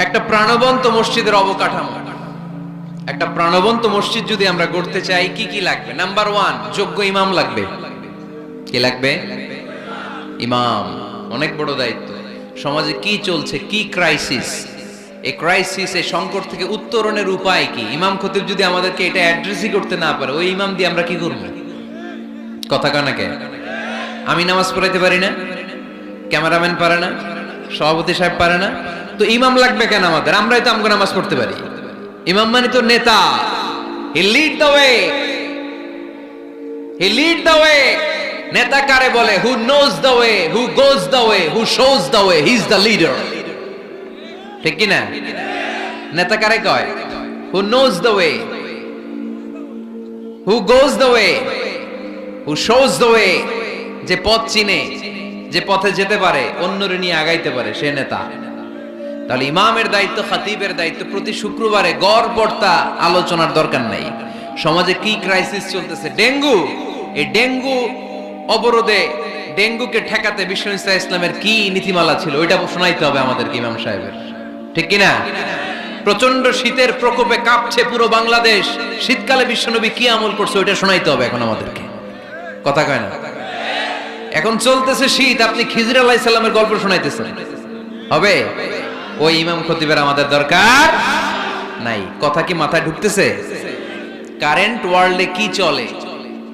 একটা প্রাণবন্ত মসজিদের অবকাঠামো, একটা প্রাণবন্ত মসজিদ যদি আমরা গড়তে চাই কি কি লাগবে? নাম্বার 1, যোগ্য ইমাম লাগবে। কি লাগবে? ইমাম। অনেক বড় দায়িত্ব। সমাজে কি চলছে, কি ক্রাইসিস, এই ক্রাইসিস, এই সংকট থেকে উত্তরণের উপায় কি? ইমাম খতিব যদি আমাদেরকে এটা অ্যাড্রেসই করতে না পারে, ওই ইমাম দিয়ে আমরা কি করব? কথা কানাকে আমি নামাজ পড়াইতে পারি না, ক্যামেরাম্যান পারে না, সভাপতি সাহেব পারে না, তো ইমাম লাগবে কেন আমাদের? আমরাই তো আমগো নামাজ পড়তে পারি। ইমাম মানে তো নেতা। He lead the way, he lead the way. নেতা কারে বলে? Who knows the way, who goes the way, who shows the way, he is the leader. ঠিক কি না? নেতা কারে কয়? Who knows the way, who goes the way, who shows the way. যে পথ চিনে, যে পথে যেতে পারে, অন্যরে নিয়ে আগাইতে পারে, সে নেতা। তাহলে ইমামের দায়িত্ব, খতিবের দায়িত্ব প্রতি শুক্রবারে গড় পড়তা আলোচনার দরকার নাই। সমাজে কি ক্রাইসিস চলতেছে? ডেঙ্গু। এই ডেঙ্গু অবরোধে, ডেঙ্গুকে ঠেকাতে বিশ্বনবী সাল্লাল্লাহু আলাইহি ইসলামের কি নীতিমালা ছিল, ওইটা শোনাইতে হবে আমাদেরকে ইমাম সাহেবের। ঠিক কি না? প্রচন্ড শীতের প্রকোপে কাঁপছে পুরো বাংলাদেশ, শীতকালে বিশ্বনবী কি আমল করছে ওইটা শোনাইতে হবে এখন আমাদেরকে। কথা কয় না? এখন চলতেছে শীত, আপনি খিজির আলাইহিস সালামের গল্প শোনাইতেছেন, হবে? ওই ইমাম খতিবের আমাদের দরকার নাই। কথা কি মাথায় ঢুকতেছে? কারেন্ট ওয়ার্ল্ডে কি চলে,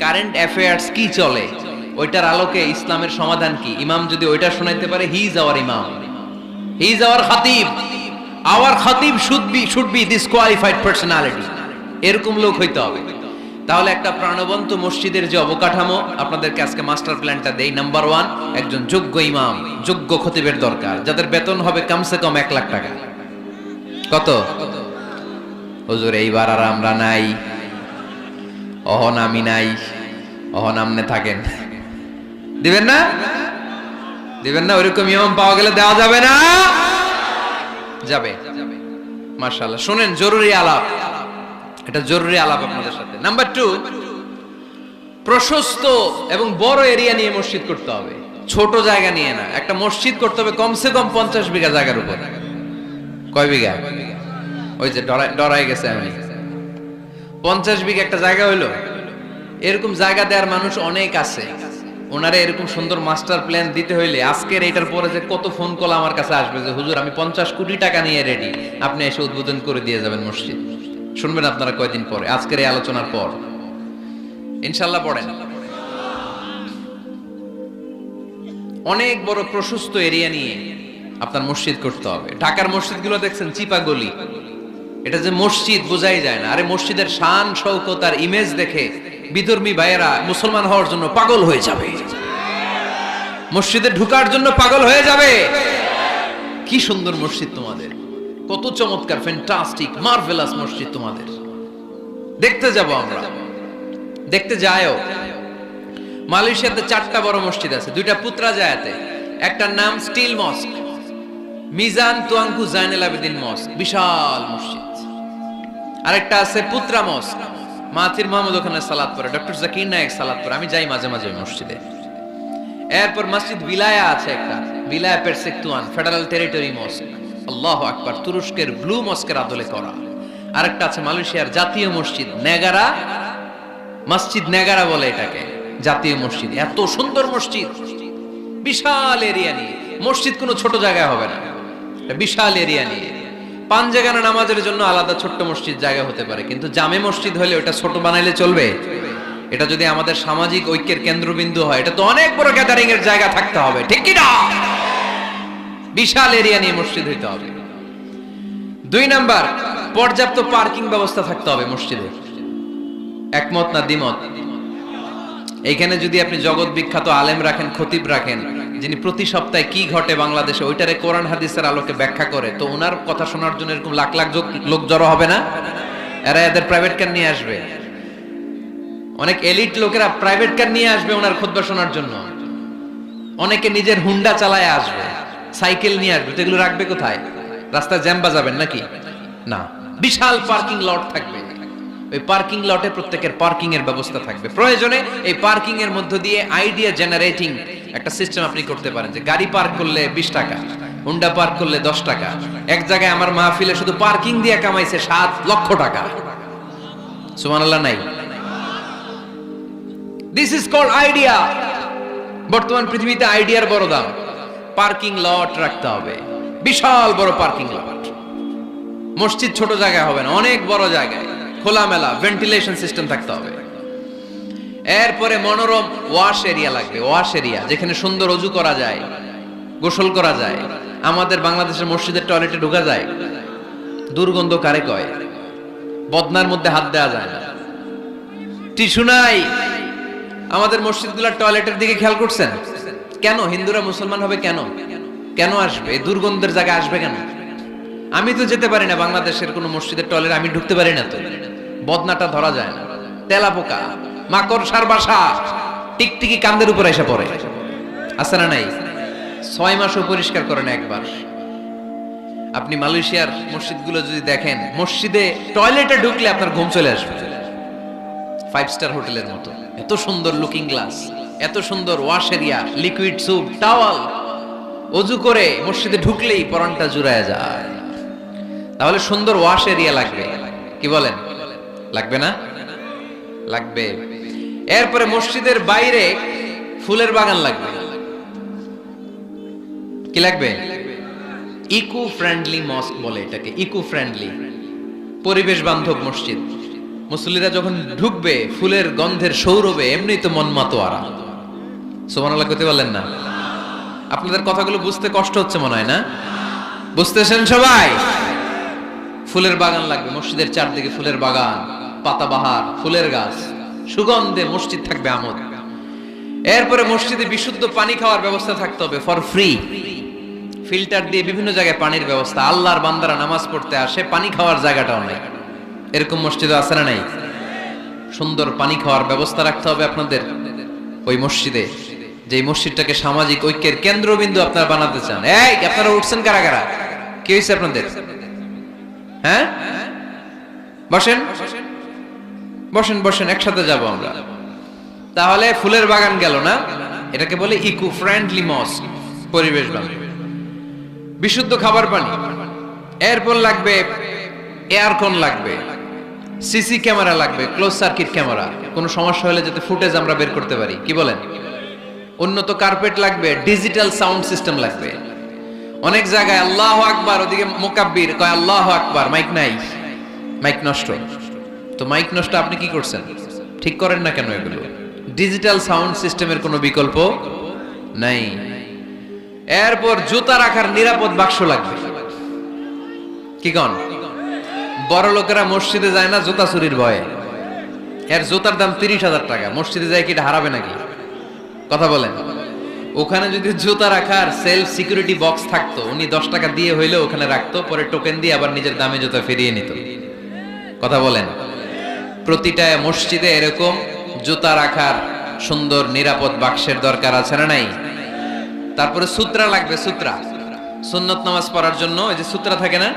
কারেন্ট অ্যাফেয়ার্স কি চলে, ওইটার আলোকে ইসলামের সমাধান কি, ইমাম যদি ওইটা শোনাইতে পারে, হি ইজ আওয়ার ইমাম, হি ইজ আওয়ার খতিব। আওয়ার খতিব should be this qualified personality. এরকম লোক হইতে হবে। তাহলে একটা প্রাণবন্ত মসজিদের যে অবকাঠামো, আপনাদেরকে আজকে মাস্টার প্ল্যানটা দেই। নাম্বার 1, একজন যোগ্য ইমাম, যোগ্য খতিবের দরকার, যাদের বেতন হবে কমসে কম 1 লাখ টাকা। কত? হুজুর এইবার আর আমরা নাই, অহন আমি নাই, অহন আমনে থাকেন। দিবেন না? দিবেন না? ওইরকম ইমাম পাওয়া গেলে দেওয়া যাবে না? যাবে। মাশাআল্লাহ। শুনেন, জরুরি আলাপ, এটা জরুরি আলাপ আপনাদের সাথে। নাম্বার 2, প্রশস্ত এবং বড় এরিয়া নিয়ে মসজিদ করতে হবে, ছোট জায়গা নিয়ে না। একটা মসজিদ করতে হবে কমসে কম 50 বিঘা জায়গার উপর। কয় বিঘা? ওই যে ডরাই গেছে আমি। 50 বিঘা একটা জায়গা হইলো। এরকম জায়গা দেওয়ার মানুষ অনেক আছে। ওনারা এরকম সুন্দর মাস্টার প্ল্যান দিতে হইলে আজকের এটার পরে যে কত ফোন কল আমার কাছে আসবে যে হুজুর আমি 50 কোটি টাকা নিয়ে রেডি, আপনি এসে উদ্বোধন করে দিয়ে যাবেন মসজিদ। শুনবেন আপনারা কয়দিন পরে, আজকের এই আলোচনার পর ইনশাআল্লাহ। পড়েন, অনেক বড় প্রশস্ত এরিয়া নিয়ে আপনার মসজিদ করতে হবে। ঢাকার মসজিদগুলো দেখছেন চিপা গলি, এটা যে মসজিদ বোঝাই যায় না। আরে মসজিদের শান শৌকত আর ইমেজ দেখে বিধর্মী ভাইয়েরা মুসলমান হওয়ার জন্য পাগল হয়ে যাবে, মসজিদে ঢুকার জন্য পাগল হয়ে যাবে। কি সুন্দর মসজিদ তোমাদের, কত চমৎকার, ফ্যান্টাস্টিক, মার্ভেলাস মসজিদ তোমাদের। দেখতে যাব আমরা, দেখতে যায়ও। মালয়েশিয়াতে 4টা বড় মসজিদ আছে, 2টা পুত্রাজায়াতে। একটার নাম স্টিল মস্ক, মিজান তুয়াঙ্কু জাইনুল আবেদিন মস্ক, বিশাল মসজিদ। আরেকটা আছে পুত্রা মস্ক, মাহাথির মোহাম্মদ ওখানে সালাত পড়ে, ডক্টর জাকির নায়েক সালাত পড়ে, আমি যাই মাঝে মাঝে মসজিদে। এরপর মসজিদ বিলায়া আছে একটা, বিলায়া পেরসেকতুয়ান ফেডারেল টেরিটরি মস্ক, আল্লাহু আকবার, তুরস্কের ব্লু মস্কের আদলে করা। আরেকটা আছে মালয়েশিয়ার জাতীয় মসজিদ নেগারা, মসজিদ নেগারা বলে এটাকে, জাতীয় মসজিদ। এত সুন্দর মসজিদ, বিশাল এরিয়া নিয়ে মসজিদ, কোনো ছোট জায়গায় হবে না, বিশাল এরিয়া নিয়ে। 5 জায়গানা নামাজের জন্য আলাদা ছোট্ট মসজিদ জায়গা হতে পারে, কিন্তু জামে মসজিদ হলে ওটা ছোট বানাইলে চলবে? এটা যদি আমাদের সামাজিক ঐক্যের কেন্দ্রবিন্দু হয়, এটা তো অনেক বড় গ্যাদারিং এর জায়গা থাকতে হবে, ঠিক কি না? বিশাল এরিয়া নিয়ে মসজিদ হইতে হবে। 2 নাম্বার, পর্যাপ্ত পার্কিং ব্যবস্থা থাকতে হবে মসজিদে। একমত না দ্বিমত? এইখানে যদি আপনি জগৎ বিখ্যাত আলেম রাখেন, খতিব রাখেন, যিনি প্রতি সপ্তাহে কি ঘটে বাংলাদেশে ওইটারে কোরআন হাদিসের আলোকে ব্যাখ্যা করে, তো ওনার কথা শোনার জন্য এরকম লাখ লাখ লোক জড়ো হবে না? এরা এদের প্রাইভেট কার নিয়ে আসবে, অনেক এলিট লোকেরা প্রাইভেট কার নিয়ে আসবে ওনার খুতবা শোনার জন্য। অনেকে নিজের হুন্ডা চালায় আসবে, সাইকেল নিয়ে আসবে, তো এগুলো রাখবে কোথায়? রাস্তায় জ্যাম বাজাবেন নাকি? না, বিশাল পার্কিং লট থাকবে। ওই পার্কিং লটে প্রত্যেকের পার্কিং এর ব্যবস্থা থাকবে। প্রয়োজনে এই পার্কিং এর মধ্য দিয়ে আইডিয়া জেনারেটিং একটা সিস্টেম আপনি করতে পারেন, যে গাড়ি পার্ক করলে 20 টাকা, হুন্ডা পার্ক করলে 10 টাকা। এক জায়গায় আমার মাহফিলে শুধু পার্কিং দিয়ে কামাইছে 7 লক্ষ টাকা। সুবহানাল্লাহ নাই? This is called idea. বর্তমান পৃথিবীতে আইডিয়ার বড় দাম। পার্কিং লট রাখতে হবে, বিশাল বড় পার্কিং লট। মসজিদ ছোট জায়গায় হবে না, অনেক বড় জায়গায় খোলামেলা ভেন্টিলেশন সিস্টেম থাকতে হবে। এরপরে মনোরম ওয়াশ এরিয়া লাগবে, ওয়াশ এরিয়া যেখানে সুন্দর অজু করা যায়, গোসল করা যায়। আমাদের বাংলাদেশের মসজিদের টয়লেটে ঢোকা যায়, দুর্গন্ধ কারে কয়? বদনার মধ্যে হাত দেওয়া যায় না, টিস্যু নাই। আমাদের মসজিদগুলোর টয়লেটের দিকে খেয়াল করছেন? কেন হিন্দুরা মুসলমান হবে? কেন কেন আসবে? এই দুর্গন্ধের জায়গায় আসবে কেন? আমি তো যেতে পারি না বাংলাদেশের কোন মসজিদের টয়লেট, আমি ঢুকতে পারি না, তো বদনাটা ধরা যায় না। তেলা পোকা, মাকড়সার বাসা, টিকটিকি কান্দের উপর এসে পড়ে, আছে না নাই? 6 মাসও পরিষ্কার করে না একবার। আপনি মালয়েশিয়ার মসজিদগুলো যদি দেখেন, মসজিদে টয়লেটে ঢুকলে আপনার ঘুম চলে আসবে, 5 স্টার হোটেলের মতো। এত সুন্দর লুকিং গ্লাস, এত সুন্দর wash area, liquid soup, towel. অজু করে মসজিদে ঢুকলেই পরানটা জুড়ায় যায়। তাহলে সুন্দর ওয়াশ এরিয়া লাগবে, কি বলেন? লাগবে না? লাগবে। এরপরে মসজিদের বাইরে ফুলের বাগান লাগবে। কি লাগবে? ইকো ফ্রেন্ডলি মস্ক বলে এটাকে, ইকো ফ্রেন্ডলি, পরিবেশ বান্ধব মসজিদ। মুসল্লিরা যখন ঢুকবে ফুলের গন্ধের সৌরভে এমনি তো মন মাতোয়ারা। সুবহানাল্লাহ কইতে বলেন না? আপনাদের কথাগুলো বুঝতে কষ্ট হচ্ছে মনে হয় না? বুঝতেছেন সবাই? ফুলের বাগান লাগবে মসজিদের চারদিকে, ফুলের বাগান, পাতাবাহার, ফুলের গাছ, সুগন্ধে মসজিদ থাকবে আমোদ। এরপরে মসজিদে বিশুদ্ধ পানি খাওয়ার ব্যবস্থা থাকতে হবে, ফর ফ্রি। ফিল্টার দিয়ে বিভিন্ন জায়গায় পানির ব্যবস্থা। আল্লাহর বান্দারা নামাজ পড়তে আসে, পানি খাওয়ার জায়গাটাও নাই। এরকম মসজিদে আছে না নাই? সুন্দর পানি খাওয়ার ব্যবস্থা রাখতে হবে আপনাদের ওই মসজিদে, যে মসজিদটাকে সামাজিক ঐক্যের কেন্দ্রবিন্দু আপনারা বানাতে চান। এই আপনারা উঠছেন কারা কারা? কি হয়েছে আপনাদের? হ্যাঁ, বসেন বসেন বসেন, একসাথে যাব আমরা। তাহলে ফুলের বাগান গেল না, এটাকে বলে ইকো ফ্রেন্ডলি মস্ক, পরিবেশ বান্ধব। বিশুদ্ধ খাবার পানি। এরপর লাগবে এয়ারকন লাগবে, সিসি ক্যামেরা লাগবে, ক্লোজ সার্কিট ক্যামেরা, কোনো সমস্যা হলে যাতে ফুটেজ আমরা বের করতে পারি, কি বলেন? উন্নত কার্পেট লাগবে, ডিজিটাল সাউন্ড সিস্টেম লাগবে। অনেক জায়গায় আল্লাহু আকবার, ওদিকে মুকাব্বির কয় আল্লাহু আকবার, মাইক নাই, মাইক নষ্ট। তো মাইক নষ্ট, আপনি কি করছেন? ঠিক করেন না কেন এগুলো? ডিজিটাল সাউন্ড সিস্টেমের কোনো বিকল্প নাই। এরপর জুতা রাখার নিরাপদ বাক্স লাগবে। কি কন? বড় লোকেরা মসজিদে যায় না জুতা চুরির ভয়ে। এর জুতার দাম 30,000 টাকা। মসজিদে যায় কি এটা হারাবে নাকি? কথা বলেন। ওখানে যদি জুতা রাখার সেলফ সিকিউরিটি বক্স থাকতো, উনি 10 টাকা দিয়ে হইলে ওখানে রাখতো, পরে টোকেন দিয়ে আবার নিজের দামে জুতা ফিরিয়ে নিত। কথা বলেন। প্রতিটা মসজিদে এরকম জুতা রাখার সুন্দর নিরাপদ বাক্সের দরকার আছে না নাই? তারপরে সূত্রা লাগবে, সূত্রা। সুন্নত নামাজ পড়ার জন্য এই যে সূত্রা থাকে না,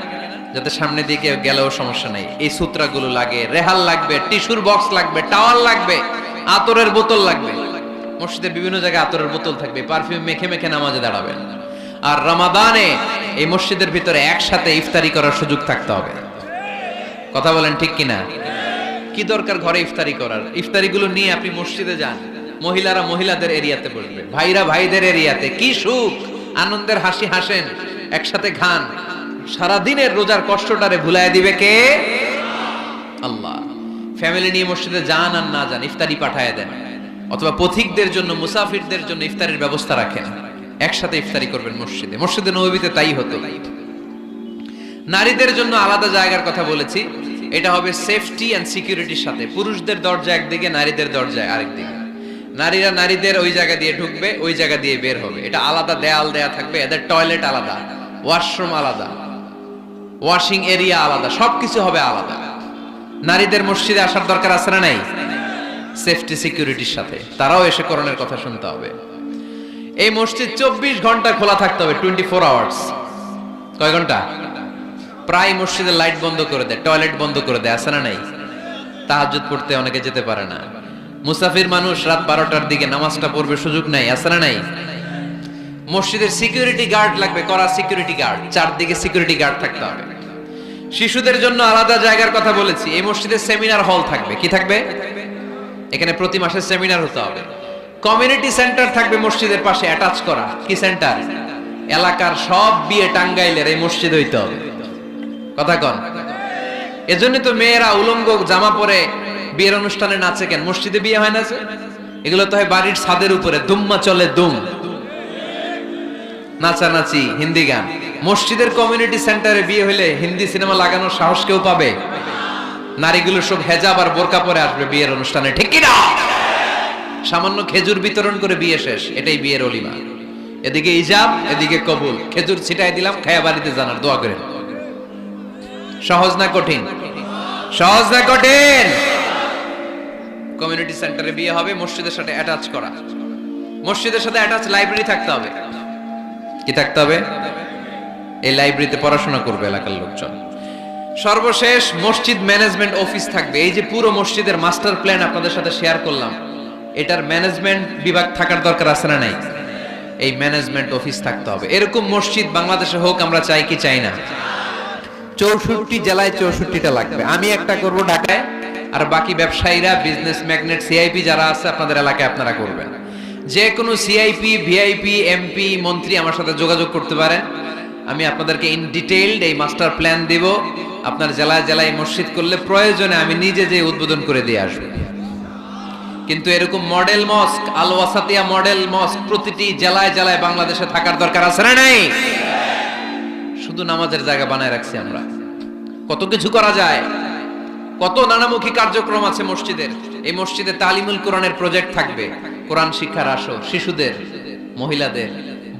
যাতে সামনে দিকে গেলেও সমস্যা নাই, এই সূত্রাগুলো লাগে। রেহাল লাগবে, টিস্যুর বক্স লাগবে, টাওয়াল লাগবে, আতরের বোতল লাগবে। মসজিদের বিভিন্ন জায়গায় আতরের বোতল থাকবে, পারফিউম মেখে মেখে নামাজে দাঁড়াবেন। আর রমাদানে এই মসজিদের ভিতরে একসাথে ইফতারি করার সুযোগ থাকতে হবে। কথা বলেন ঠিক কিনা? কি দরকার ঘরে ইফতারি করার? ইফতারিগুলো নিয়ে আপনি মসজিদে যান, মহিলারা মহিলাদের এরিয়াতে বসবে, ভাইরা ভাইদের এরিয়াতে। কি সুখ, আনন্দের হাসি হাসেন, একসাথে খান। সারাদিনের রোজার কষ্টটারে ভুলায় দিবে কে? আল্লাহ। ফ্যামিলি নিয়ে মসজিদে যান আর না যান, ইফতারি পাঠায় দেন, অথবা পথিকদের জন্য, মুসাফিরদের জন্য ইফতারির ব্যবস্থা রাখেন। একসাথে ইফতারি করবেন মসজিদে। মসজিদে নববীতে তাই হতো। নারীদের জন্য আলাদা জায়গার কথা বলেছি, এটা হবে সেফটি এন্ড সিকিউরিটির সাথে। পুরুষদের দরজা একদিকে, নারীদের দরজা আরেকদিকে। নারীরা নারীদের ওই জায়গা দিয়ে ঢুকবে, ওই জায়গা দিয়ে বের হবে। এটা আলাদা দেয়াল দেয়া থাকবে, এদের টয়লেট আলাদা, ওয়াশরুম আলাদা, ওয়াশিং এরিয়া আলাদা, সবকিছু হবে আলাদা। নারীদের মসজিদে আসার দরকার আছে না নাই? সেফটি সিকিউরিটির সাথে তারাও এসে কোরআনের কথা শুনতে হবে। এই মসজিদ 24 ঘন্টা খোলা থাকতে হবে, 24 আওয়ার্স। কয় ঘন্টা? প্রায় মসজিদের লাইট বন্ধ করে দেয়, টয়লেট বন্ধ করে দেয়, আছে না নাই? তাহাজ্জুদ পড়তে অনেকে যেতে পারে না। মুসাফির মানুষ রাত 12টার দিকে নামাজটা পড়বে, সুযোগ নাই, আছে না নাই? মসজিদের সিকিউরিটি গার্ড লাগবে, করা সিকিউরিটি গার্ড, চারদিকে সিকিউরিটি গার্ড থাকতে হবে। শিশুদের জন্য আলাদা জায়গার কথা বলেছি। এই মসজিদে সেমিনার হল থাকবে। কি থাকবে? এখানে প্রতি মাসে সেমিনার হতে হবে। কমিউনিটি সেন্টার থাকবে মসজিদের পাশে অ্যাটাচ করা। কি সেন্টার? এলাকার সব বিয়ে টাঙ্গাইলের এই মসজিদ হইতে হবে। কথা কন। এজন্য তো মেয়েরা উলঙ্গ জামা পরে বিয়ের অনুষ্ঠানে নাচে কেন? মসজিদে বিয়ে হয় না যে? এগুলো তো হয় বাড়ির ছাদের উপরে, দুম্মা চলে দুম, নাচানাচি, হিন্দি গান। মসজিদের কমিউনিটি সেন্টারে বিয়ে হলে হিন্দি সিনেমা লাগানোর সাহস কেউ পাবে? নারীগুলো সব হেজাব আর বোরকা পরে আসবে বিয়ের অনুষ্ঠানে, ঠিক কি না? সামান্য খেজুর বিতরণ করে বিয়ে শেষ, এটাই বিয়ের অলিমা। এদিকে ইজাব, এদিকে কবুল। খেজুর ছিটাই দিলাম, খায়া বাড়িতে জানার দোয়া করেন। সহজ না কঠিন? সহজ না কঠিন? কমিউনিটি সেন্টারে বিয়ে হবে, মসজিদের সাথে অ্যাটাচ করা। মসজিদের সাথে অ্যাটাচ লাইব্রেরি থাকতে হবে। কি থাকতে হবে? এই লাইব্রেরিতে পড়াশোনা করবে এলাকার লোকজন। সর্বশেষ মসজিদ ম্যানেজমেন্ট অফিস থাকবে। এই যে পুরো মসজিদের মাস্টার প্ল্যান আপনাদের সাথে শেয়ার করলাম, এটার ম্যানেজমেন্ট বিভাগ থাকার দরকার আছে না নাই? এই ম্যানেজমেন্ট অফিস থাকতে হবে। এরকম মসজিদ বাংলাদেশে হোক, আমরা চাই কি চাই না? 64 জেলায় 64টা লাগবে। আমি একটা করব ঢাকায়, আর বাকি ব্যবসায়ীরা, বিজনেস ম্যাগনেট, সিআইপি যারা আছে আপনাদের এলাকায় আপনারা করবেন। যে কোনো সিআইপি, ভিআইপি, এমপি, মন্ত্রী আমার সাথে যোগাযোগ করতে পারেন। আমি আপনাদেরকে ইন ডিটেইলড এই মাস্টার প্ল্যান দিব। আপনার জেলায় জেলায় মসজিদ করলে প্রয়োজনে আমি নিজে যে উদ্বোধন করে দিয়ে আসবো। কিন্তু এরকম মডেল মস্ক, আল ওয়াসাতিয়া মডেল মস্ক প্রতিটি জেলায় জেলায় বাংলাদেশে থাকার দরকার আছে না নাই? শুধু নামাজের জায়গা বানায় রাখছি আমরা। কত কিছু করা যায়, কত নানামুখী কার্যক্রম আছে মসজিদের। এই মসজিদে তালিমুল কোরআনের প্রজেক্ট থাকবে। কোরআন শিক্ষার আসর শিশুদের, মহিলাদের,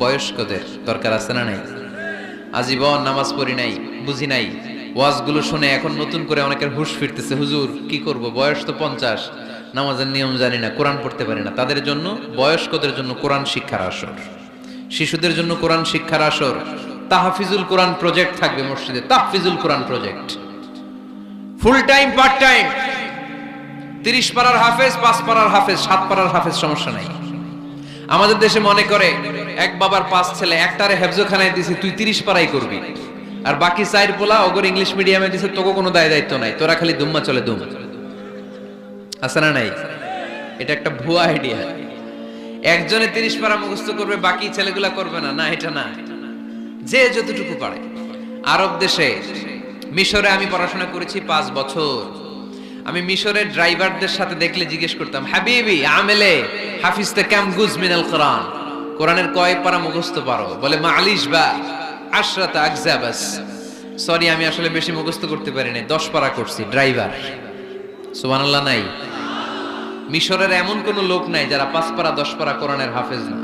বয়স্কদের দরকার আছে না নাই? আজীবন নামাজ পড়ি নাই, বুঝি নাই, ওয়াজগুলো শুনে এখন নতুন করে অনেকের হুঁশ ফিরতেছে। হুজুর কি করব, বয়স তো 50, নামাজের নিয়ম জানি না, কোরআন পড়তে পারি না। তাদের জন্য, বয়স্কদের জন্য কোরআন শিক্ষার আসর, শিশুদের জন্য কোরআন শিক্ষার আসর। তাহফিজুল কোরআন প্রজেক্ট থাকবে মসজিদে। তাহফিজুল কোরআন project full time, part time. 30 পারার হাফেজ, 5 পারার হাফেজ, 7 পারার হাফেজ, সমস্যা নাই। আমাদের দেশে মনে করে এক বাবার 5 ছেলে, একটারে হেফজখানায় দিছে, তুই 30 পারাই করবি, আর বাকি 4 পোলা ওগর ইংলিশ মিডিয়ামে দিছে, তোকে কোনো দায় দায়িত্ব নাই, তোরা খালি দুম্মা চলে দুম। আছে না নাই? এটা একটা ভুয়া আইডিয়া। একজনে 30 পারা মুখস্থ করবে, বাকি ছেলেগুলা করবে না। না, এটা না। যে যতটুকু পারে। আরব দেশে, মিশরে আমি পড়াশোনা করেছি 5 বছর। আমি মিশরের ড্রাইভারদের সাথে দেখলে জিজ্ঞেস করতাম, হাবিবি আমেলে হাফিজতে কাম গুজ মিনাল কোরআন, কোরআনের কয় পারা মুখস্থ পারো? বলে মালিশ বা আশরাত আকজাবাস। সরি, আমি আসলে বেশি মুখস্থ করতে পারি না, 10 পারা করছি। ড্রাইভার, সুবহানাল্লাহ নাই? মিশরের এমন কোন লোক নাই যারা 5 পারা 10 পারা কোরআনের হাফেজ না।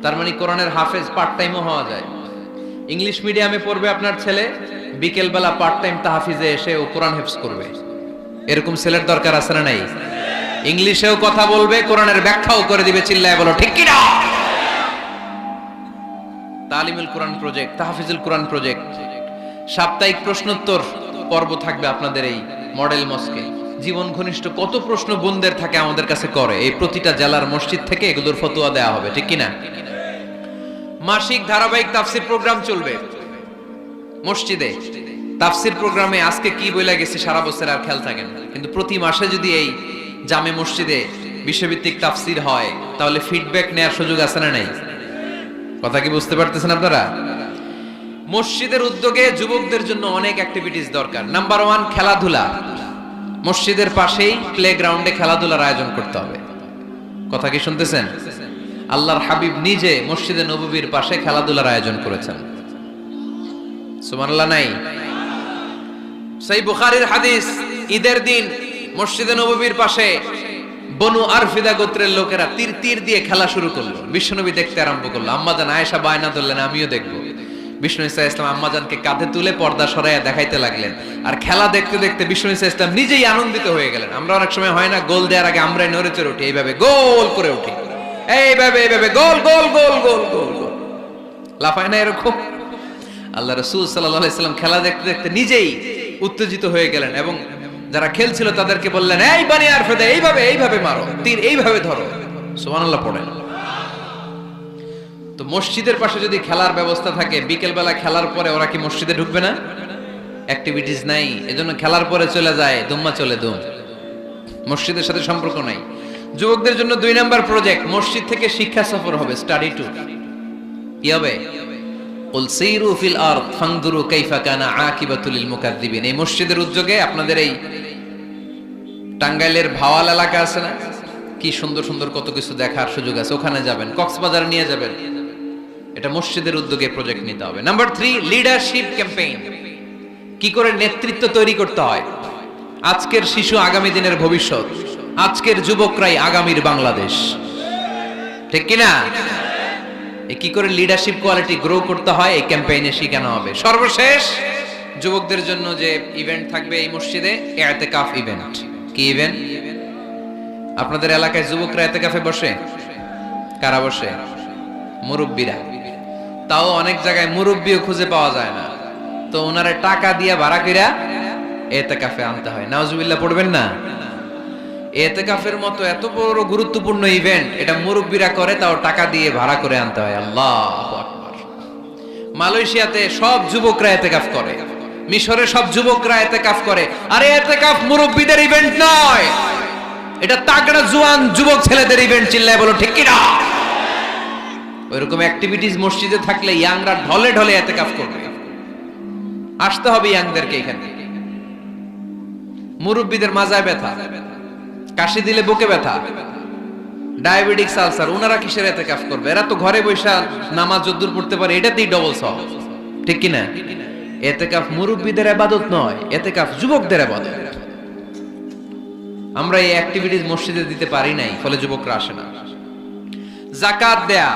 তার মানে কোরআনের হাফেজ পার্ট টাইমও হওয়া যায়। ইংলিশ মিডিয়ামে পড়বে আপনার ছেলে, বিকেল বেলা পার্ট টাইম তাহফিজে এসে ও কোরআন হেফজ করবে। এরকম ছেলের দরকার আছে না নাই? ইংলিশেও কথা বলবে, কোরআনের ব্যাখ্যাও করে দিবে। চিল্লায় বলো ঠিক কি না? তালিমুল কোরআন প্রজেক্ট, তাহফিজুল কোরআন প্রজেক্ট। সাপ্তাহিক প্রশ্নোত্তর পর্ব থাকবে আপনাদের এই মডেল মস্কে। জীবন ঘনিষ্ঠ কত প্রশ্ন বোনদের থাকে আমাদের কাছে করে, এই প্রতিটা জেলার মসজিদ থেকে এগুলোর ফতোয়া দেওয়া হবে, ঠিক কি না? মাসিক ধারাবাহিক তাফসির প্রোগ্রাম চলবে মসজিদে। তাফসির প্রোগ্রামে আজকে কি বইলা গেছে সারা বছর আর খেয়াল থাকে না, কিন্তু প্রতি মাসে যদি এই জামে মসজিদে বিশ্বভিত্তিক তাফসির হয়, তাহলে ফিডব্যাক নেওয়ার সুযোগ আছে না নাই? কথা কি বুঝতে পারতেছেন আপনারা? মসজিদের উদ্যোগে যুবকদের জন্য অনেক অ্যাক্টিভিটিস দরকার। নাম্বার 1, খেলাধুলা। মসজিদের পাশেই প্লেগ্রাউন্ডে খেলাধুলার আয়োজন করতে হবে। কথা কি শুনতেছেন? আল্লাহর হাবিব নিজে মসজিদে নববীর পাশে খেলাধুলার আয়োজন করেছেন। সুবহানাল্লাহ নাই? সহিহ বুখারীর হাদিস, ঈদের দিন মসজিদে নববীর পাশে বনু আরফিদা গোত্রের লোকেরা তীর তীর দিয়ে খেলা শুরু করলো। বিশ্বনবী দেখতে আরম্ভ করলো। আম্মাজান আয়েশা বায়না ধরলেন, আমিও দেখবো। বিষ্ণু ইসা ইসলাম আম্মাজানকে কাঁধে তুলে পর্দা সরাইয়া দেখাইতে লাগলেন। আর খেলা দেখতে দেখতে বিষ্ণু ইসা ইসলাম নিজেই আনন্দিত হয়ে গেলেন। আমরা অনেক সময় হয় না, গোল দেওয়ার আগে আমরাই নড়ে চড়ে উঠি, এইভাবে গোল করে উঠি, এইভাবে গোল গোল গোল গোল গোল গোল, লাফায় না এরকম? আল্লাহ রাসূল সাল্লাল্লাহু আলাইহি সাল্লাম খেলা দেখতে দেখতে নিজেই উত্তেজিত হয়ে গেলেন এবং যারা খেলছিল তাদেরকে বললেন, এই বানি আরফিদা, এইভাবে এইভাবে মারো, তীর এইভাবে ধরো। সুবহানাল্লাহ পড়েন। তো মসজিদের পাশে যদি খেলার ব্যবস্থা থাকে, বিকেল বেলা খেলার পরে ওরা কি মসজিদে ঢুকবে না? অ্যাক্টিভিটিস নাই, এজন্য খেলার পরে চলে যায়, দুম্মা চলে দুম, মসজিদের সাথে সম্পর্ক নাই। যুবকদের জন্য 2 নাম্বার প্রজেক্ট, মসজিদ থেকে শিক্ষা সফর হবে, স্টাডি ট্যুর। কি হবে? কুল সিরু ফিল আরদ ফানজুরু কাইফা কানা আকিবাতুল মুকাদ্দিবিন। এই মসজিদের উদ্যোগে আপনাদের এই টাঙ্গাইলের ভাওয়াল এলাকা আছে না, কি সুন্দর সুন্দর কত কিছু দেখার সুযোগ আছে, ওখানে যাবেন, কক্সবাজার নিয়ে যাবেন। এটা মসজিদের উদ্যোগে প্রজেক্ট নিতে হবে। Number 3, leadership campaign. কি করে নেতৃত্ব তৈরি করতে হয়। আজকের শিশু আগামী দিনের ভবিষ্যৎ, আজকের যুবকরাই আগামীর বাংলাদেশ, ঠিক কিনা? কি করে লিডারশিপ কোয়ালিটি গ্রো করতে হয় এই ক্যাম্পেইনে শেখানো হবে। সর্বশেষ যুবকদের জন্য যে ইভেন্ট থাকবে এই মসজিদে, ইতিকাফ ইভেন্ট। কি ইভেন্ট? আপনাদের এলাকায় যুবকরা ইতিকাফে বসে? কারা বসে? মুরব্বীরা। তাও অনেক জায়গায় মুরব্বীও খুঁজে পাওয়া যায় না, তো ওনারা টাকা দিয়ে ভাড়া কইরা ইতিকাফে আনতে হয়। নাউজুবিল্লাহ পড়বেন না? ইতিকাফের মতো এত বড় গুরুত্বপূর্ণ ইভেন্ট এটা মুরব্বীরা করে, তাও টাকা দিয়ে ভাড়া করে আনতে হয়। আল্লাহু আকবার। মালয়েশিয়াতে সব যুবকরা ইতিকাফ করে, মিশরে সব যুবকরা ইতিকাফ করে। আরে ইতিকাফ মুরব্বীদের ইভেন্ট নয়, এটা তাগড়া জোয়ান যুবক ছেলেদের ইভেন্ট। চিল্লায় বলো ঠিক কি না? ওইরকম অ্যাক্টিভিটিস মসজিদে থাকলে ইয়াংরা ঢলে ঢলে ইতিকাফ করবে। আসতে হবে ইয়াংদেরকে এখানে। মুরব্বীদের মাজায় ব্যথা, কাশি দিলে বুকে ব্যথা, ডায়াবেটিস, আলসার, ওনারা কিসের ইতিকাফ করবে? এরা তো ঘরে বসে নামাজ যদ্দুর পড়তে পারে, এটাতেই ডবল সওয়াব, ঠিক কি না? ইতিকাফ মুরব্বীদের ইবাদত নয়, ইতিকাফ যুবকদের ইবাদত। আমরা এই অ্যাক্টিভিটিস মসজিদে দিতে পারি নাই, ফলে যুবকরা আসে না। যাকাত দেয়া,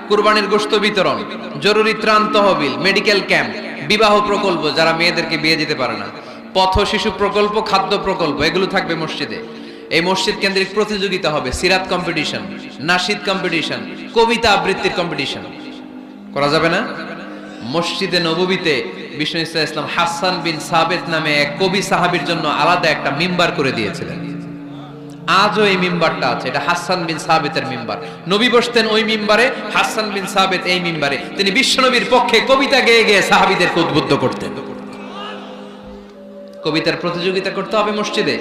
কুরবানির গোশত বিতরণ, জরুরি ত্রাণ তহবিল, মেডিকেল ক্যাম্প, বিবাহ প্রকল্প, যারা মেয়েদেরকে বিয়ে দিতে পারে না, পথ শিশু প্রকল্প, খাদ্য প্রকল্প, এগুলো থাকবে মসজিদে। এই মসজিদ কেন্দ্রিক প্রতিযোগিতা হবে, সিরাত কম্পিটিশন, নাশিদ কম্পিটিশন, কবিতা আবৃত্তির কম্পিটিশন। করা যাবে না? মসজিদে নববীতে বিষ্ণু ইসলাম হাসান বিন সাবেত নামে এক কবি সাহাবীর জন্য আলাদা একটা মিম্বার করে দিয়েছিলেন। আজও এই মিম্বারটা আছে, এটা হাসান বিন সাবেতের মিম্বার। নবী বসতেন ওই মিম্বারে, হাসান বিন সাবেত এই মিম্বারে। তিনি বিশ্বনবীর পক্ষে কবিতা গেয়ে গেয়ে সাহাবীদেরকে উদ্বুদ্ধ করতেন। কবিতার প্রতিযোগিতা করতে হবে মসজিদে,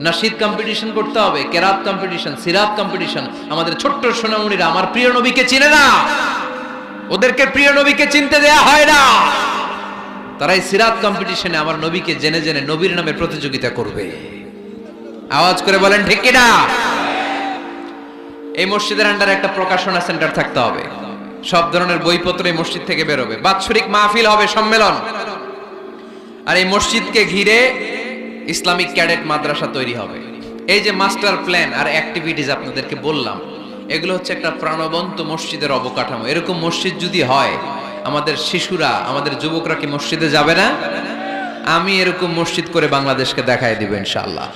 নাশিদ কম্পিটিশন করতে হবে, কেরাত কম্পিটিশন, সিরাত কম্পিটিশন। আমাদের ছোট্ট সোনামণিরা আমার প্রিয় নবীকে চিনে না, ওদেরকে প্রিয় নবীকে চিনতে দেয়া হয় না। তারা এই সিরাত কম্পিটিশনে আমার নবীকে জেনে জেনে নবীর নামে প্রতিযোগিতা করবে। আওয়াজ করে বলেন ঠিক কিনা? এই মসজিদের আন্ডারে একটা প্রকাশনা সেন্টার থাকতে হবে, সব ধরনের বইপত্র এই মসজিদ থেকে বেরোবে। বাৎসরিক মাহফিল হবে, সম্মেলন। আর এই মসজিদকে ঘিরে ইসলামিক ক্যাডেট মাদ্রাসা তৈরি হবে। এই যে মাস্টার প্ল্যান আর অ্যাক্টিভিটিস আপনাদেরকে বললাম, এগুলো হচ্ছে একটা প্রাণবন্ত মসজিদের অবকাঠামো। এরকম মসজিদ যদি হয়, আমাদের শিশুরা, আমাদের যুবকরা কি মসজিদে যাবে না? আমি এরকম মসজিদ করে বাংলাদেশকে দেখায় দিব ইনশাআল্লাহ।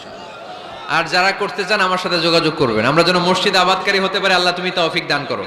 আর যারা করতে চান আমার সাথে যোগাযোগ করবেন, আমরা যেন মসজিদ আবাদকারী হতে পারে। আল্লাহ তুমি তৌফিক দান করো।